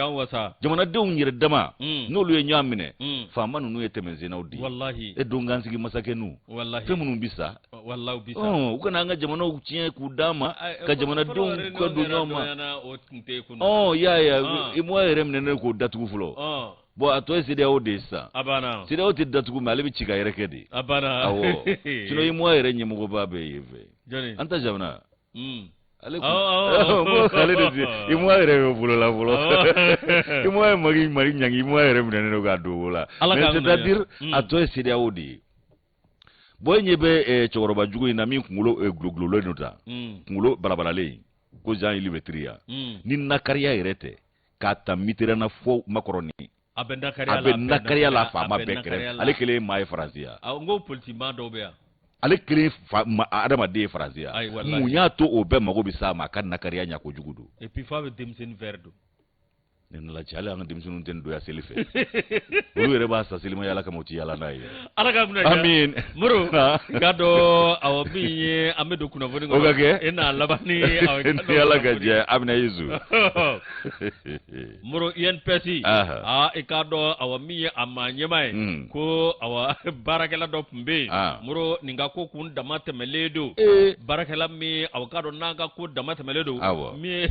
jamanadenw yɛrɛ dama n'olu ye ɲɔgɔn minɛ faama ninnu ye tɛmɛsennaw di e don kansigi masakɛ ninnu fɛn minnu bi sa u kana an ka jamanaw tiɲɛ k'u d'a ma ka jamanadenw ka don ɲɔgɔn ma y'a ye IMOA yɛrɛ minɛnen k'o datugu fɔlɔ bon a tɔ ye CEDEAO de ye sisan CEDEAO tɛ datugu mais ale bɛ ci ka yɛrɛ kɛ de awɔ sinon IMOA yɛrɛ ɲɛmɔgɔba bɛ yen fɛ an ta jamana ale de tɛ IMOA yɛrɛ y'o bolo la fɔlɔ IMOA ye Mali ɲangi IMOA yɛrɛ minɛnen don k'a don o la mais c'est-à-dire a tɔ ye CEDEAO de ye bon e ɲɛ bɛ cɛkɔrɔba jugu in na min kunkolo gulogulonlen don tan kunkolo balabalalen ko Jean-Yves Le Drian ni nakariya yɛrɛ tɛ k'a ta Mitterrand fɔ Macron a bɛ nakariya la faama bɛɛ kɛrɛfɛ ale kelen ye maa ye Faransi yan n ko politiciens dɔw bɛ yan ale kelen adamaden ye Faransi yan mun y'a to o bɛɛ mago bɛ s'a ma a ka nakariya ɲɛ kojugu don et puis f'a bɛ denmisɛnnin vert don nala chala ang dimsunun ten do ya selife ulu yere ba sa selima yala kamuti yala nayi ala ka muna amin muru gado awabi amedo kuna voni ogage ina labani yala gaje amna yizu muru INPC ikado awami amanye mai ko awa barakela do pumbe muru ninga ko kun damate meledo barakela mi awkado naga ko damate meledo mi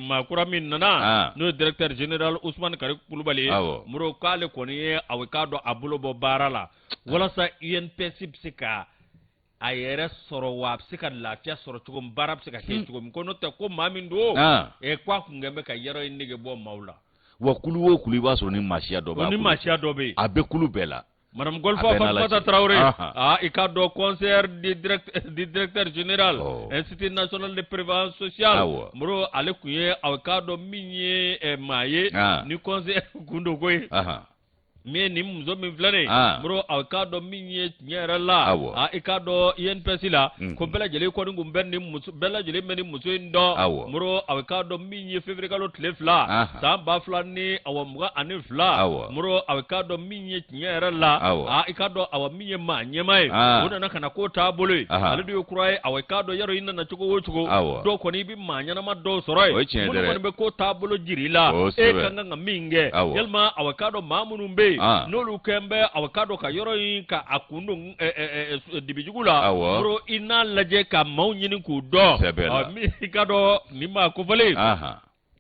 makura min nana no directeur general Ousmane Kari Kulubali muro kale koni awkado abulo bo barala wala sa INPC psika ayere soro wa psika lafiya soro tugum barab psika ke tugum kono te ko mamindo e kwa kungembe ka yero inige bo maula wa kulu wo kulu ba soro ni machia do ba ni machia do be abe kulu bela Madame Golfa Fatmata Traoré ikado conseiller du directeur général Institut national de prévention sociale muro ale kuye awkado minye maye ni conseiller gundo koy me ni mzo mi flane muro awkado minye nyera la ikado INPC la ko bela jele ko ngum ben ni muso bela jele meni muso ndo muro awkado minye février kalo tlefla sa ba flani awamga anifla muro awkado minye nyera la ikado awminye ma nyemai wona nakana ko tabule alido kurai awkado yaro inna na chugo wochugo do ko ni bi manya na mado soroi mun be ko tabulo jirila kanga ngaminge yelma awkado mamunumbe nolu kembe awkado ka yoro yin ka akundu dibijugula bro ina laje ka maunyini ku do mi kado ni ma ko vale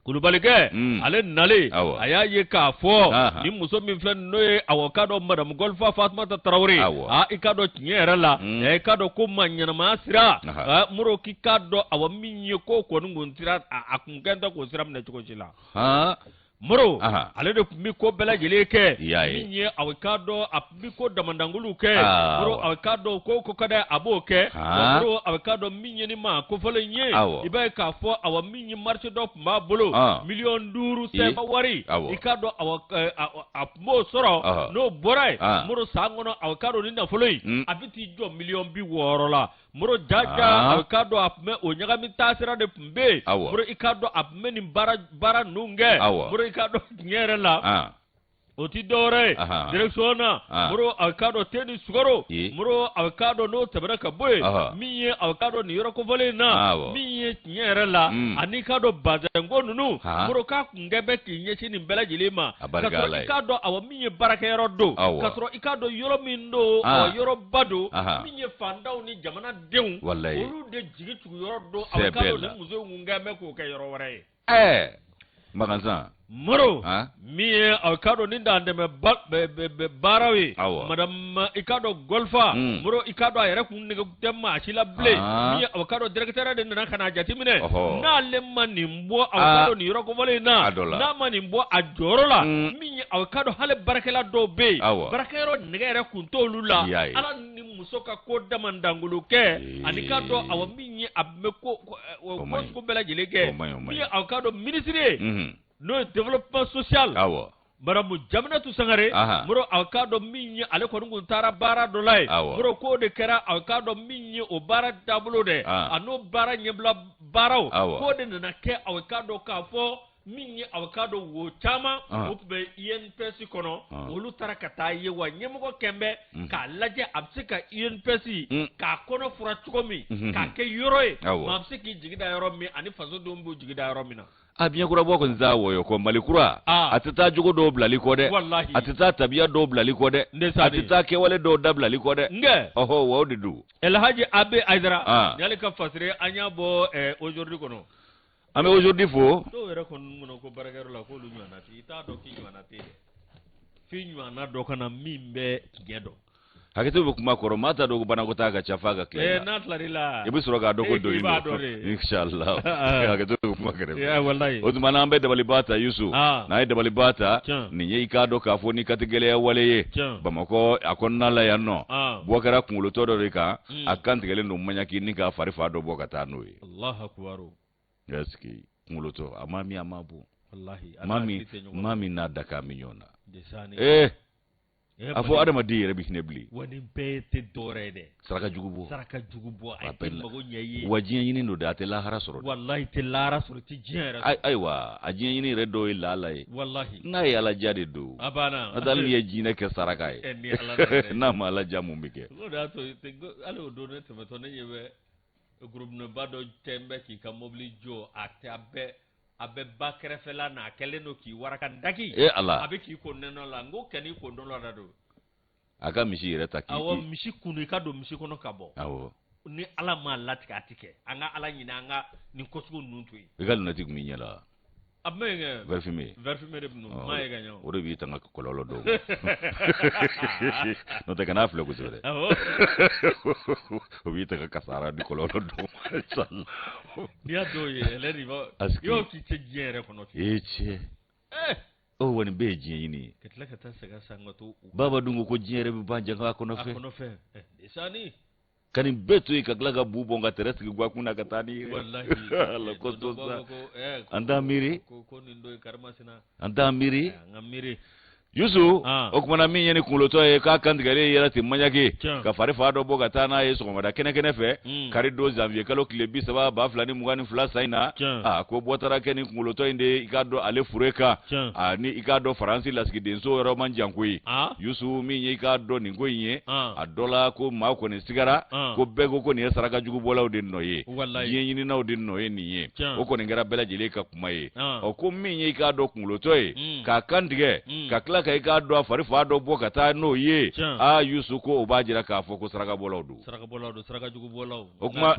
Kulubali ke ale nale aya ye ka fo ni muso min flen noye awkado Madame Golfa Fatmata Traoré ikado nyera la ikado ko manyana masira muro kikado awaminye ko ko nguntira akungenda ko siram na chiko chila muro ale de mi ko bela jele ke minye awkado mi ko damandangulu ke muro awkado ko kada aboke muro awkado minye ni ma ko fole nye ibe ka fo awaminye marché dop ma bolo million duru se ba wari ikado mo soro no borai muro sangono awkado ni na foloi abiti jo million bi worola muro jaja awkado apme onyaga mi tasira de pumbe muro ikado apme ni bara nunge muro ikado nyere la oti dore directiona muro awkado teni sugaro muro awkado no tabaraka boy miye awkado ni yoro ko vole na miye nyere la anikado bazango nunu muro ka ngebe kinye chini mbela jilima kasro ikado awa miye baraka yoro do kasro ikado yoro mindo yoro bado miye fandao ni jamana deun olu de jigi tu yoro do awkado ni muzo ngame ko ka yoro wore maganza muro miye awkado ninda andeme barawi Madame ikado Golfa muro ikado ayere kunniga temma achila ble miye awkado directeur de na kana jatimine na lemma nimbo awkado ni yoro ko vole na manimbo ajorola miye awkado hale barakela do be barakero nigere kuntolula ala ni musoka ko damandangulu ke anikado awamiye abmeko ko bela jelege miye awkado ministre no développement social Madame Jaminatu Sangare muro awkado minye ale ko ngun tara bara dolai muro ko de kera awkado minye o bara tablo de ano bara nyebla baraw ko de na ke awkado ka fo minye awkado wo chama opbe INPC kono olu tara kata ye wa nyemgo kembe ka laje absika INPC ka kono fura chukomi ka ke yoroe mabsiki jigida yoro mi ani fazo dombu jigida yoro mina abiya kura boko nza woyo ko malikura atita jugo do blali ko de atita tabiya do blali ko de atita kewale do dablali ko de oho wodi du Elhaji Abe Aidara yale ka fasire anya bo aujourd'hui kono ame aujourd'hui fo to wera kon muno ko barakero la ko lu nyana ti ita do ki nyana te fi nyana do kana mimbe gedo hakete be kuma koro mata do bana ko taga chafaga ke na tlarila ibi suroga do ko do inshallah hakete be kuma kare wallahi odumana ambe de balibata yusu na de balibata ni ye ikado ka fo ni katigele ya waleye bamako akonna la yanno bokara kungulo to do rika akantigele no manyaki ni ka farifa do bokata no Allah akbar yaski kungulo to amami amabu wallahi mami na daka minyona a fɔ adamaden yɛrɛ bɛ hinɛ bilen wa nin bɛɛ tɛ dɔwɛrɛ dɛ saraka jugu bɔ a tɛ mago ɲɛ ye wa diɲɛ ɲini don dɛ a tɛ lahara sɔrɔ wallahi tɛ lahara sɔrɔ tɛ diɲɛ yɛrɛ sɔrɔ ayiwa a diɲɛ ɲini yɛrɛ dɔw ye laala ye wallahi n'a ye alaja de don a banna n'o tɛ hali n'i ye jinɛ kɛ saraka ye ni ala dɛ n'a ma alaja mun bɛ kɛ o de y'a to hali o don ne tɛmɛtɔ ne ɲɛ bɛ gurubinɛba dɔ tɛ n bɛ k'i ka mobili jɔ a bɛ ba kɛrɛfɛla n'a kɛlen don k'i waraka daki ala a bɛ k'i ko nɛnɛ la n ko kɛ n'i ko nɔnɔ la don a ka misi yɛrɛ ta k'i awɔ misi kunu i ka don misi kɔnɔ ka bɔ awɔ ni ala m'a latigɛ a tɛ kɛ an ka ala ɲini an ka nin kosugu ninnu to yen i ka lunette kun b'i ɲɛ la a bɛ kɛ verfimé de bɛ n'o maa ye ka ɲɛ o de b'i tanga kɔlɔlɔ dɔw n'o tɛ kana filɛ kosɛbɛ dɛ o b'i tanga kasara ni kɔlɔlɔ dɔw n'i y'a dɔw ye ɛlɛ de b'a y'o k'i tɛ diɲɛ yɛrɛ kɔnɔ tiɲɛ o kɔni bɛɛ ye diɲɛ ɲini ye ka tila ka taa sɛgɛn san ka to baba dun ko diɲɛ yɛrɛ bɛ ban janga a kɔnɔfɛ desani ka nin bɛɛ to yen ka tila ka bu bɔn ka tɛrɛ sigi guwakun na ka taa ni wallahi ala ko to sa an t'a miiri ko nin dɔ ye karimasina an t'a miiri an ka miiri Yusu o kumana min ye ni kunkolotɔ ye k'a kantigɛlen yɛrɛ ten maɲaki ka fari fa dɔ bɔ ka taa n'a ye sɔgɔmada kɛnɛ fɛ kari don janvier kalo tile 30 2022 san in na ko bɔtara kɛ ni kunkolotɔ in de i k'a dɔn ale fure kan ni i k'a dɔn Faransi lasigidenso yɔrɔ man jan koyi Yusu min ye i k'a dɔn nin ko in ye a dɔ la ko maa kɔni sigara ko bɛɛ ko nin ye saraka jugubɔlaw de nɔ ye diɲɛ ɲininaw de nɔ ye nin ye o kɔni kɛra bɛɛ lajɛlen ka kuma ye ko min ye i k'a dɔn kunkolotɔ ye k'a kantigɛ ka tila ka i k'a dɔn a fari fa dɔ bɔ ka taa n'o ye Yusu ko o b'a jira k'a fɔ ko sarakabɔlaw don sarakajugubɔlaw o kuma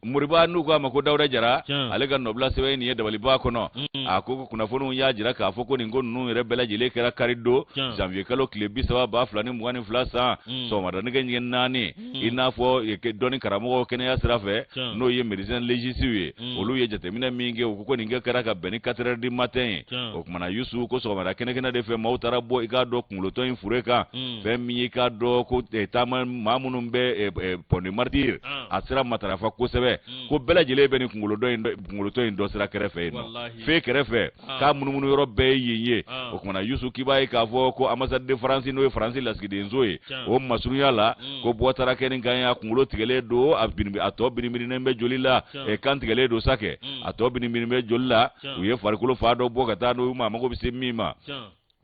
Moriba n'u k'a ma ko Dawuda Jara ale ka nɔbila sɛbɛn nin ye dabaliba kɔnɔ a ko kunnafoniw y'a jira k'a fɔ ko nin ko ninnu yɛrɛ bɛɛ lajɛlen kɛra kari don janvier kalo tile 30 2022 san sɔgɔmada nɛgɛ ɲɛ 4 i n'a fɔ dɔnni karamɔgɔw kɛnɛya sira fɛ n'o ye médecins légistes ye olu ye jateminɛ min kɛ u ko nin kɛra ka bɛn ni 4 heures du matin ye o kumana Yusu ko sɔgɔmada kɛnɛ de fɛ maaw taara bɔ i k'a dɔn kunkolotɔ in fure kan fɛn min ye i k'a dɔn ko taama maa minnu bɛ pɔndi martyr a sera matarafa kosɛbɛ ko bɛɛ lajɛlen bɛ nin kunkolotɔ in dɔ sira kɛrɛfɛ yen nɔ fe kɛrɛfɛ k'a munumunu yɔrɔ bɛɛ ye yen ye o kumana Yusu k'i b'a ye k'a fɔ ko ambassade de France n'o ye Faransi lasigidenso ye o masurunya la ko bɔtara kɛ nin kan a kunkolo tigɛlen don a tɔ birimirinnen bɛ joli la kan tigɛlen don sa kɛ a tɔ birimirinnen bɛ joli la u ye farikolo fa dɔ bɔ ka taa n'o ma mago bɛ se min ma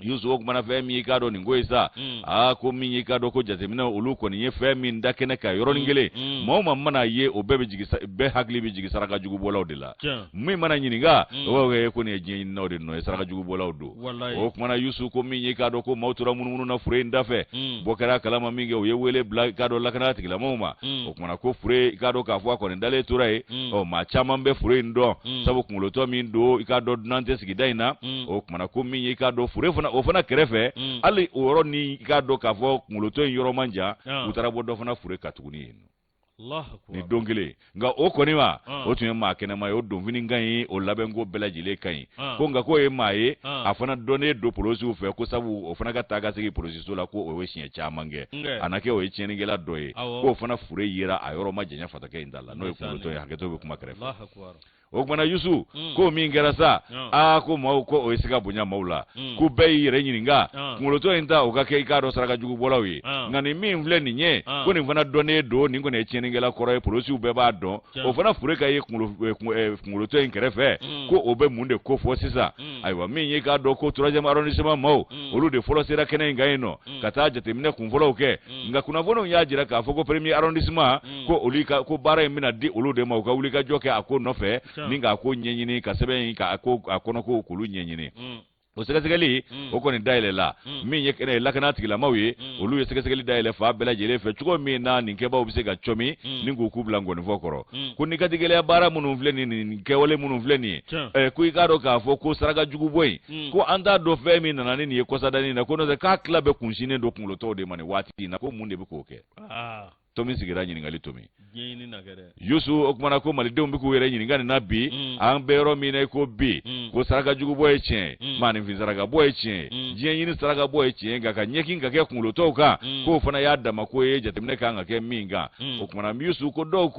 Yusu o kumana fɛn min y'i k'a dɔn nin ko ye sa ko min y'i k'a dɔn ko jateminɛ olu kɔni ye fɛn min da kɛnɛ kan yɔrɔnin kelen maa o maa mana ye o bɛɛ hakili bɛ jigin saraka jugubɔlaw de la min mana ɲininka o b'a fɔ ko nin ye diɲɛ ɲininaw de nɔ ye saraka jugubɔlaw don o kumana Yusu ko min y'i k'a dɔn ko maaw tora munumunu na fure in da fɛ bɔ kɛra kalama min kɛ u ye wele bila i k'a dɔn lakana tigilamɔgɔw ma o kumana ko fure i k'a dɔn k'a fɔ a kɔni dalen tora ye maa caman bɛ fure in dɔn sabu kunkolotɔ min don i k'a dɔn dunan tɛ sigida in na o kumana ko min ye i k'a dɔn fure fana o fana kɛrɛfɛ hali o yɔrɔ ni i k'a dɔn k'a fɔ kunkolotɔ in yɔrɔ man jan u taara bɔ dɔ fana fure ka tuguni yen ni don kelen nka o kɔni ma o tun ye maa kɛnɛma ye o donfini ka ɲi o labɛnko bɛɛ lajɛlen ka ɲi ko nka k'o ye maa ye a fana dɔnnen don polosiw fɛ ko sabu o fana ka taa ka segin polosiso la ko o ye siɲɛ caman kɛ a na kɛ o ye tiɲɛnikɛla dɔ ye k'o fana fure yera a yɔrɔ ma janya fatakɛ in da la n'o ye kunkolotɔ ye hakɛto bɛ kuma kɛrɛfɛ o kumana Yusu ko min kɛra sa ko maaw ko o ye se ka bonya maaw la ko bɛɛ y'i yɛrɛ ɲininka kunkolotɔ in ta o ka kɛ i k'a dɔn saraka jugubɔlaw ye nka nin min filɛ nin ye ko nin fana dɔnnen don nin kɔni ye tiɲɛnikɛla kɔrɔ ye polosiw bɛɛ b'a dɔn o fana fure ka ye kunkolotɔ in kɛrɛfɛ ko o bɛ mun de ko fɔ sisan ayiwa min ye k'a dɔn ko 3e arrondissement maaw olu de fɔlɔ sera kɛnɛ in kan yen nɔ ka taa jateminɛ kunfɔlɔw kɛ nka kunnafoniw y'a jira k'a fɔ ko 1er arrondissement ko baara in bɛna di olu de ma u ka wulikajɔ kɛ a ko nɔfɛ ni k'a ko ɲɛɲini ka sɛbɛn in a kɔnɔ ko k'olu ɲɛɲini o sɛgɛsɛgɛli o kɔni dayɛlɛ la min ye lakana tigilamaw ye olu ye sɛgɛsɛgɛli dayɛlɛ fa bɛɛ lajɛlen fɛ cogo min na nin kɛbaaw bɛ se ka cɔmi ni k'u bila ngɔnifɔ kɔrɔ ko ni katigɛlɛya baara minnu filɛ nin kɛwale minnu filɛ nin ye ko i k'a dɔn k'a fɔ ko saraka jugubɔ in ko an t'a dɔn fɛn min nana ni nin ye kɔsadani na ko n'o tɛ k'a tila bɛɛ kunsinnen don kunkolotɔw de ma nin waati in na ko mun de bɛ k'o kɛ tomi sigira ɲiningali tomi ɲɛɲini na kɛ dɛ Yusu o kumana ko malidenw bɛ k'u yɛrɛ ɲininka nin na bi an bɛ yɔrɔ min na ko bi ko saraka jugu bɔ ye tiɲɛ maanifin saraka bɔ ye tiɲɛ diɲɛ ɲini saraka bɔ ye tiɲɛ nka ka ɲɛkin ka kɛ kunkolotɔw kan k'o fana y'a dama ko ye jateminɛ kan ka kɛ min kan o kumana Yusu ko dɔw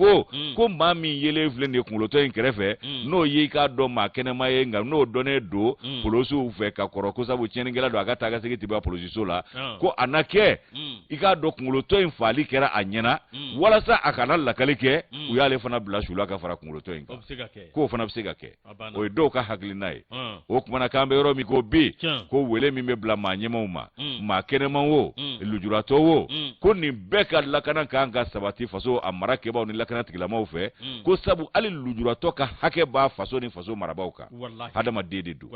ko maa min yelen filɛ nin ye kunkolotɔ in kɛrɛfɛ n'o ye i k'a dɔn maa kɛnɛma ye nka n'o dɔnnen don polosiw fɛ ka kɔrɔ ko sabu tiɲɛnikɛla don a ka taa ka segin tiba polosiso la ko a na kɛ i k'a dɔn kunkolotɔ in faali kɛra a ɲɛna walasa a kana lakali kɛ u y'ale fana bila su la ka fara kunkolotɔ in kan k'o fana bɛ se ka kɛ o ye dɔw ka hakilina ye o kumana k'an bɛ yɔrɔ min ko bi ko wele min bɛ bila maa ɲɛmaw ma maa kɛnɛman wo lujuratɔ wo ko nin bɛɛ ka lakana kan ka sabati faso a mara kɛbaaw ni lakana tigilamaw fɛ ko sabu hali lujuratɔ ka hakɛ b'a faso ni faso marabaaw kan hadamaden de don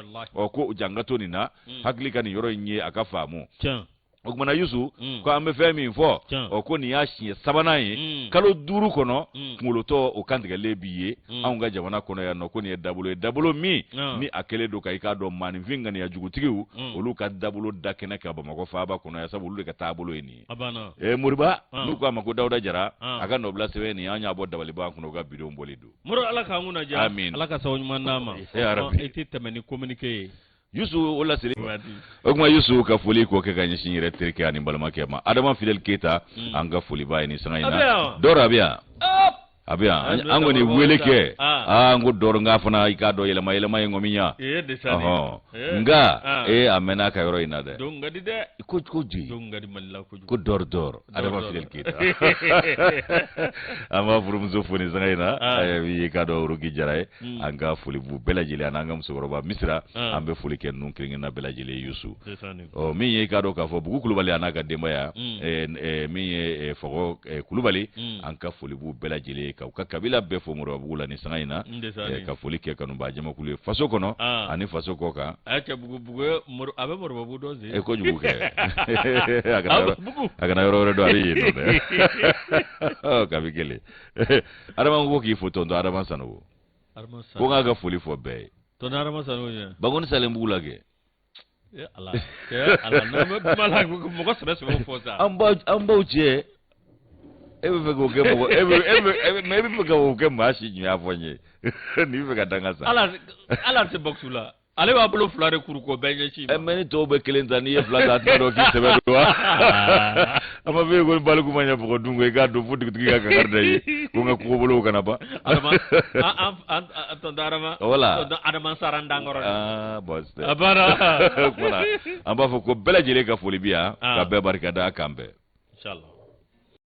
ko jangato nin na hakili ka nin yɔrɔ in ye a ka faamu o kumana Yusu ko an bɛ fɛn min fɔ ko nin y'a siɲɛ sabanan ye kalo 5 kɔnɔ kunkolotɔ o kantigɛlen b'i ye anw ka jamana kɔnɔ yan nɔ ko nin ye dabolo ye dabolo min ni a kɛlen don ka i k'a dɔn maaninfin ŋaniya jugutigiw olu ka dabolo da kɛnɛ ka Bamakɔ faaba kɔnɔ yan sabu olu de ka taabolo ye nin ye Moriba n'u ko a ma ko Dawuda Jara a ka nɔbila sɛbɛn nin an y'a bɔ dabaliban kɔnɔ u ka bidon bɔli don Mori Ala k'an kunna diya Ala ka sababu ɲuman d'a ma i tɛ tɛmɛ ni communiqué ye Yusu o lasiri o kuma Yusu ka foli ko kɛ ka ɲɛsin yɛrɛ terikɛ ani balimakɛ ma Adama Fidel Keita an ka foli ba ye nin sanga in na Dɔrɔ a bɛ yan an kɔni wele kɛ an ko Dɔrɔ nka fana i k'a dɔn yɛlɛma yɛlɛma ye ŋɔmi ya nka a mɛnna ka yɔrɔ in na dɛ ko di ko Dɔrɔ Adama Fidel Keita an b'a furumuso fo nin sanga in na i k'a dɔn Roki Jara ye an ka foli b'u bɛɛ lajɛlen ani an ka musokɔrɔba Misira an bɛ foli kɛ ninnu kelen-kelenna bɛɛ lajɛlen Yusu min ye i k'a dɔn k'a fɔ Bugu Kulubali a n'a ka denbaya min ye Fɔgɔ Kulubali an ka foli b'u bɛɛ lajɛlen ka u ka kabila bɛɛ fo Moribabugu la nin sanga in na ka foli kɛ kanubaa jamakulu ye faso kɔnɔ ani faso kɔ kan a bɛ Moribabugu dɔn se kojugu kɛ a kana yɔrɔ wɛrɛ dɔn ale ye nɔ dɛ kabi kelen Adama ko k'i fo tɔntɔn Adama Sanogo ko n k'a ka foli fɔ bɛɛ ye tɔntɔn Adama Sanogo ɲɛ Bagoni Salenbugu la kɛ ala mɔgɔ sɛbɛ fɔ sa an baw cɛ e bɛ fɛ k'o kɛ mɔgɔ e bɛ fɛ k'o kɛ maa si ɲuman fɔ n ye n'i bɛ fɛ ka danga sa ala tɛ box la ale b'a bolo 2 de kuru ko bɛɛ ɲɛsin mais ni tɔw bɛ 1 ta n'i ye 2 ta a tɛna dɔn k'i sɛbɛ don wa a ma fɛ ko baliku ma ɲɛ bɔgɔ dun ko i k'a dɔn fo dugutigi ka kankari da ye ko n ka kogobolow kana ban tonton Adama voilà Adama Saran dangɔrɔ a banna an b'a fɔ ko bɛɛ lajɛlen ka foli bi yan ka bɛɛ barika da kan bɛɛ inchallah